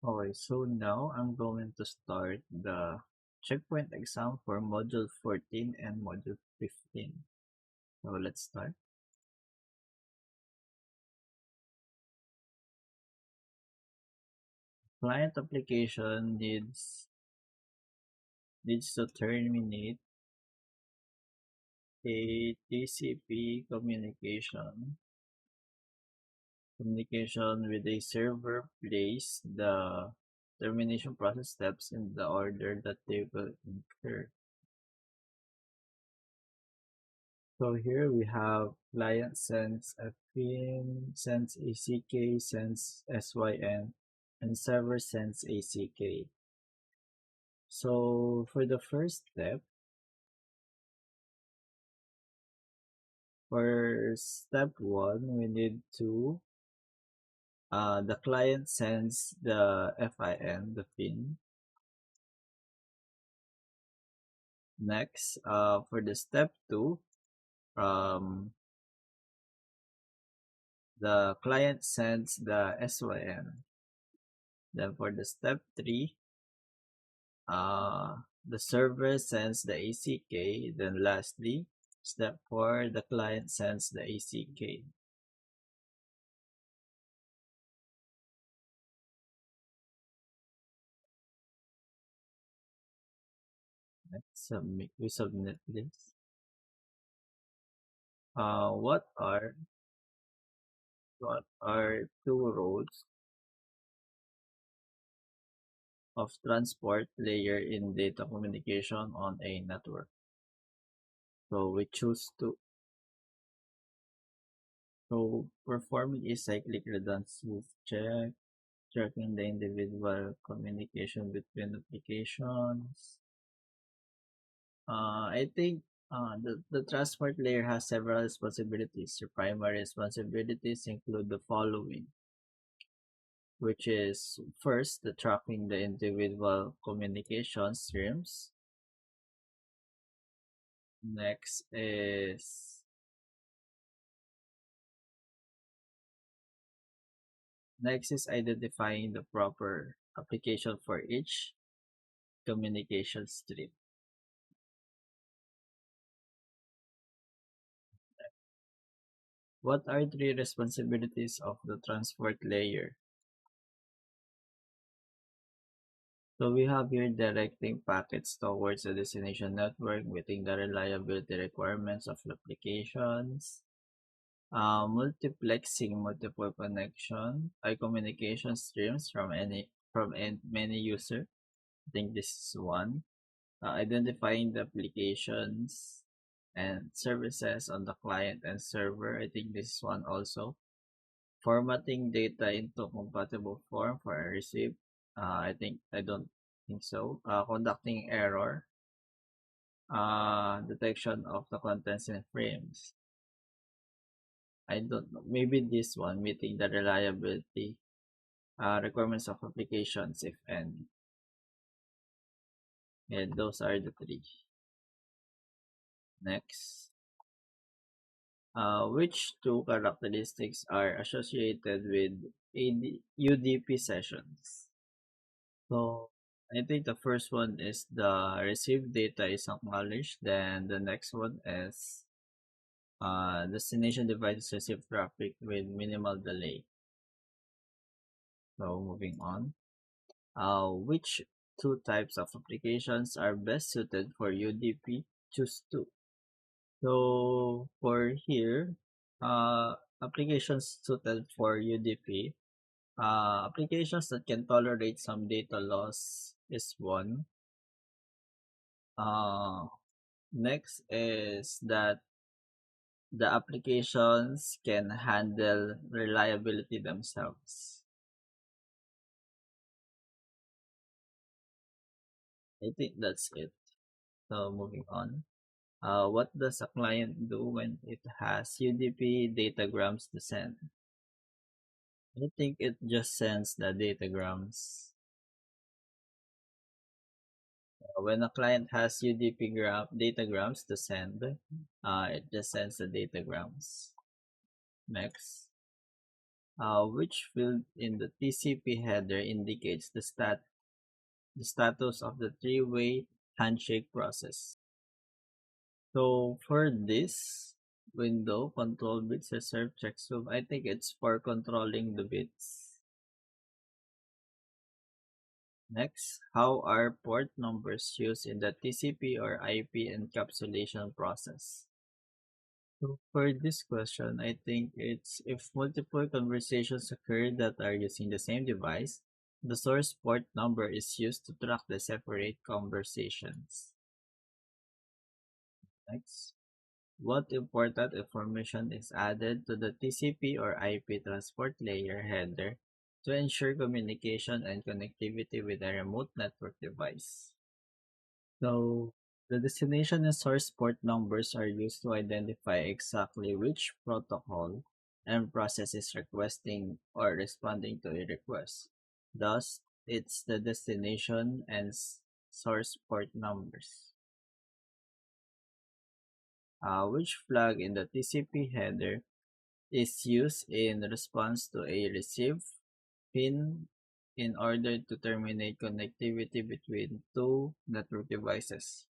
Okay, so now I'm going to start the checkpoint exam for Module 14 and Module 15. So let's start. Client application needs to terminate a TCP communication with a server. Place the termination process steps in the order that they will incur. So here we have client sends a fin, sends ACK, sends SYN, and server sends ACK. So for the first step, for step 1, we need to, the client sends the FIN, the fin. Next, for the step 2, the client sends the SYN. Then for the step 3, the server sends the ACK. Then lastly, step 4, the client sends the ACK. We submit this. What are two roles of transport layer in data communication on a network? So we choose to performing a cyclic redundancy check, checking the individual communication between applications. I think the transport layer has several responsibilities. Your primary responsibilities include the following, which is first, the tracking the individual communication streams. Next is identifying the proper application for each communication stream. What are three responsibilities of the transport layer? So we have here directing packets towards the destination network, meeting the reliability requirements of the applications, multiplexing multiple communication streams from many user. I think this is one. Identifying the applications and services on the client and server. I think this is one also. Formatting data into compatible form for a receive. I don't think so. Conducting error. Detection of the contents in frames. I don't know. Maybe this one, meeting the reliability requirements of applications, if any. And those are the three. Next. Which two characteristics are associated with UDP sessions? So I think the first one is the received data is acknowledged. Then the next one is destination devices receive traffic with minimal delay. So moving on. Which two types of applications are best suited for UDP? Choose two. So for here, applications suited for UDP, applications that can tolerate some data loss is one. Uh, Next is that the applications can handle reliability themselves. I think that's it. So moving on. What does a client do when it has UDP datagrams to send? I think it just sends the datagrams. When a client has datagrams to send, it just sends the datagrams. Next. Which field in the TCP header indicates the status of the three-way handshake process. So for this window, control bits reserve checksum. I think it's for controlling the bits. Next, how are port numbers used in the TCP or IP encapsulation process? So for this question, I think it's if multiple conversations occur that are using the same device, the source port number is used to track the separate conversations. Next, what important information is added to the TCP or IP transport layer header to ensure communication and connectivity with a remote network device? So, the destination and source port numbers are used to identify exactly which protocol and process is requesting or responding to a request. Thus, it's the destination and source port numbers. Which flag in the TCP header is used in response to a receive pin in order to terminate connectivity between two network devices.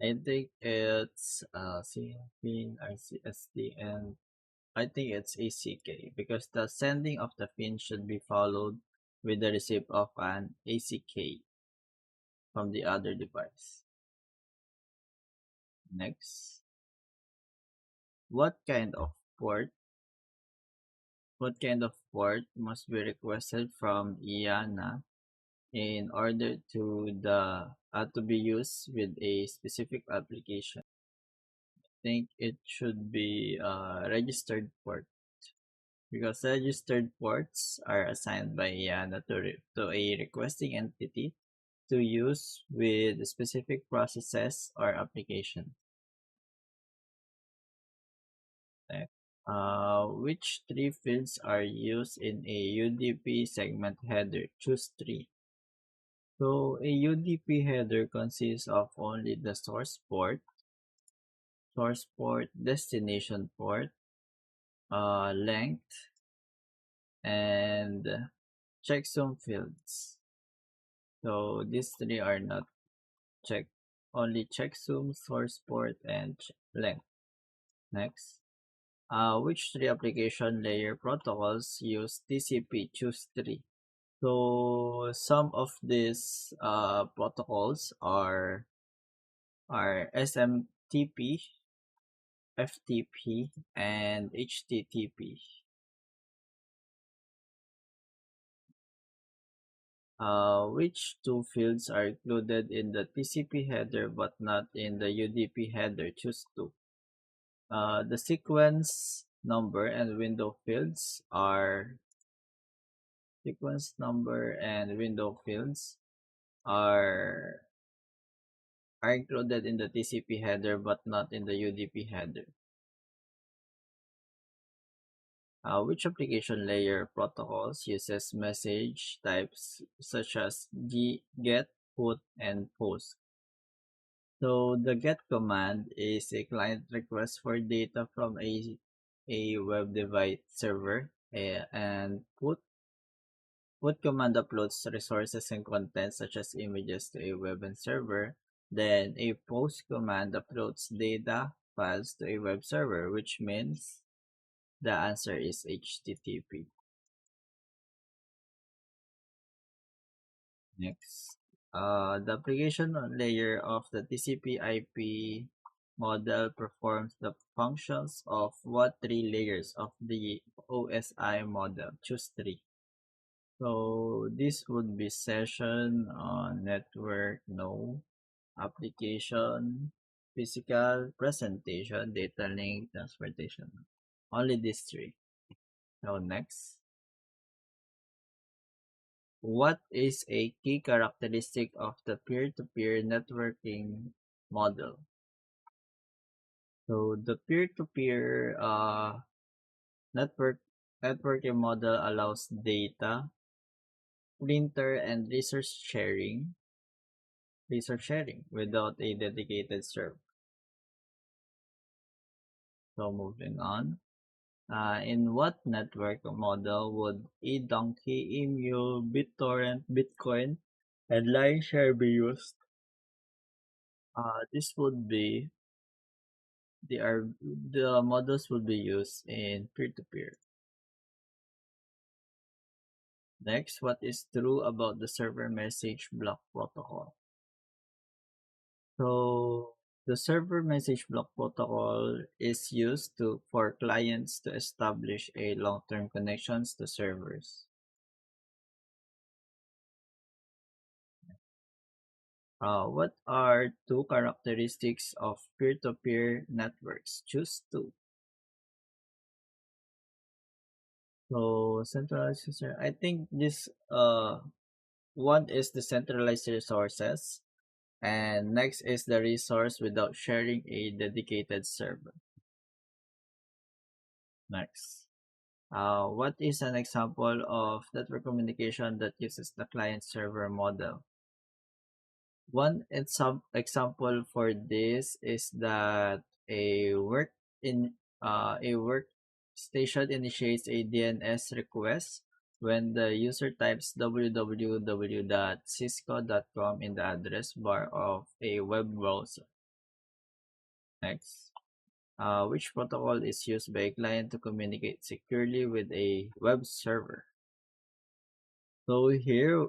I think it's CFIN, RCST, and I think it's ACK because the sending of the pin should be followed with the receipt of an ACK from the other device. Next, what kind of port what kind of port must be requested from IANA in order to be used with a specific application? I think it should be registered port because registered ports are assigned by IANA to a requesting entity to use with specific processes or application. Next, which three fields are used in a UDP segment header? Choose three. So a UDP header consists of only the source port, destination port, length, and checksum fields. So these three are not checked. Only checksum, source port, and length. Next. Which three application layer protocols use TCP? Choose three. So some of these protocols are SMTP, FTP, and HTTP. Which two fields are included in the TCP header but not in the UDP header? Choose two. The sequence number and window fields are are included in the TCP header but not in the UDP header. Which application layer protocols uses message types such as get, put, and post? So the get command is a client request for data from a web device server, and put command uploads resources and content such as images to a web and server. Then a post command uploads data files to a web server, which means the answer is HTTP. Next, the application layer of the TCP IP model performs the functions of what three layers of the OSI model? Choose three. So this would be session, network, no, application, physical, presentation, data link, transportation. Only these three. So next, what is a key characteristic of the peer-to-peer networking model? So the peer-to-peer network networking model allows data, printer, and research sharing without a dedicated server. So moving on. In what network model would eDonkey, Emule, BitTorrent, Bitcoin, and LionShare be used? This would be the models would be used in peer-to-peer. Next, what is true about the server message block protocol? So the server message block protocol is used for clients to establish a long-term connections to servers. What are two characteristics of peer-to-peer networks? Choose two. So centralized user. I think this one is the centralized resources, and next is the resource without sharing a dedicated server. Next. What is an example of network communication that uses the client-server model? One example for this is that a work in a workstation initiates a DNS request when the user types www.cisco.com in the address bar of a web browser. Next. Which protocol is used by a client to communicate securely with a web server? So here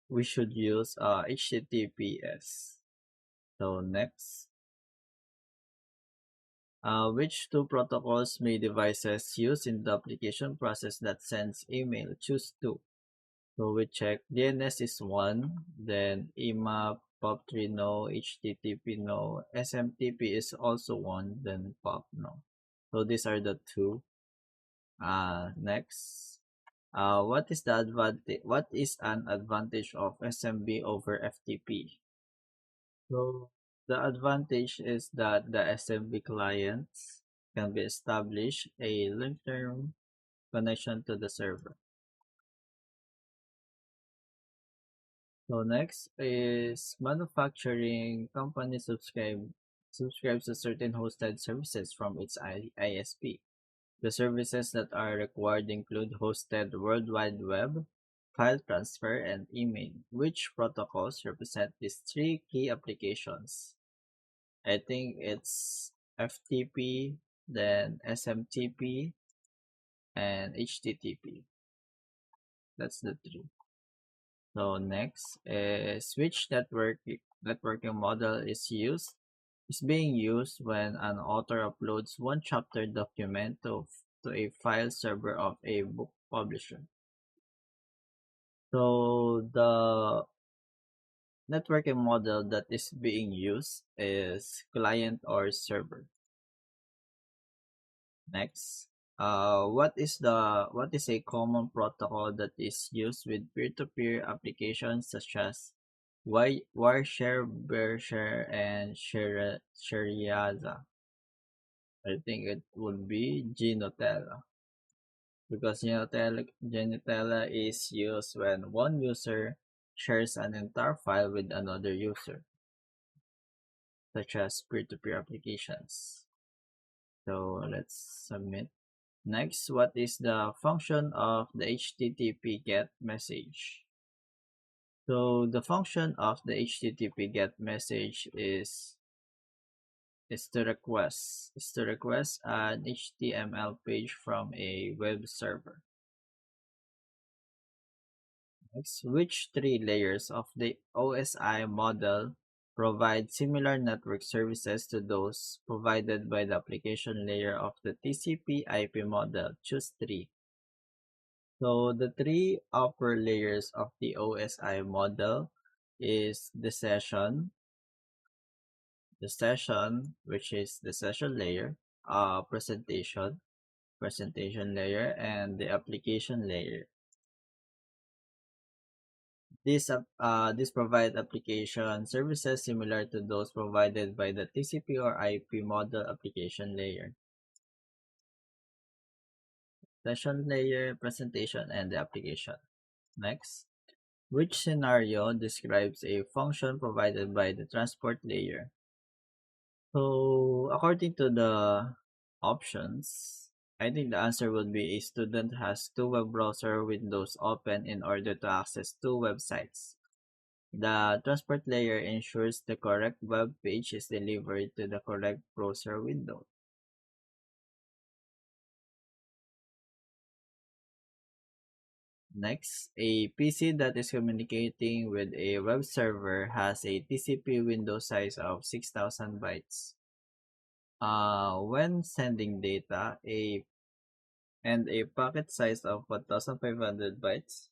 we should use HTTPS. So next, which two protocols may devices use in the application process that sends email? Choose two. So we check DNS is one, then IMAP, POP3 no, HTTP no, SMTP is also one, then POP no. So these are the two. Next. What is the advantage? What is an advantage of SMB over FTP? So the advantage is that the SMB clients can be established a long-term connection to the server. So next is manufacturing company subscribes to certain hosted services from its ISP. The services that are required include hosted World Wide Web, file transfer, and email. Which protocols represent these three key applications? I think it's FTP, then SMTP, and HTTP. That's the three. So next is which networking model is being used when an author uploads one chapter document to a file server of a book publisher. So the networking model that is being used is client or server. Next, what is a common protocol that is used with peer-to-peer applications such as Wareshare, Bearshare, and Shareaza? I think it would be Genotella because Genotella is used when one user shares an entire file with another user, such as peer-to-peer applications. So let's submit. Next, what is the function of the HTTP GET message? So the function of the HTTP GET message is to request an HTML page from a web server. Next, which three layers of the OSI model provide similar network services to those provided by the application layer of the TCP/IP model? Choose three. So the three upper layers of the OSI model is the session, which is the session layer, presentation layer, and the application layer. These provide application services similar to those provided by the TCP or IP model application layer. Session layer, presentation, and the application. Next. Which scenario describes a function provided by the transport layer? So, according to the options, I think the answer would be a student has two web browser windows open in order to access two websites. The transport layer ensures the correct web page is delivered to the correct browser window. Next, a PC that is communicating with a web server has a TCP window size of 6,000 bytes. When sending data, a packet size of 1,500 bytes.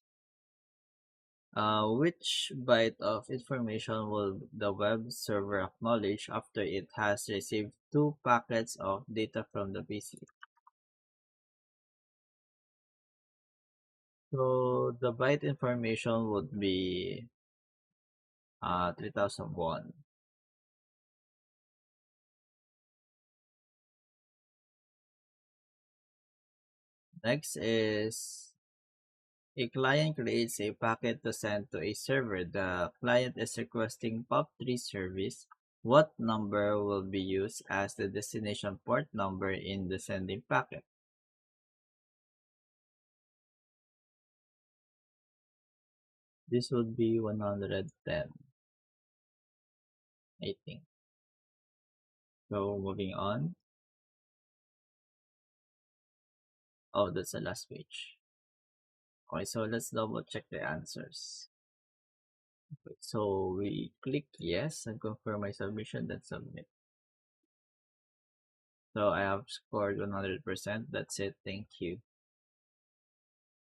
Which byte of information will the web server acknowledge after it has received two packets of data from the PC? So the byte information would be 3001. Next is a client creates a packet to send to a server. The client is requesting POP3 service. What number will be used as the destination port number in the sending packet? This would be 110, I think. So moving on. Oh, that's the last page. Okay, so let's double check the answers. Okay, so we click yes and confirm my submission, then submit. So I have scored 100%. That's it. Thank you.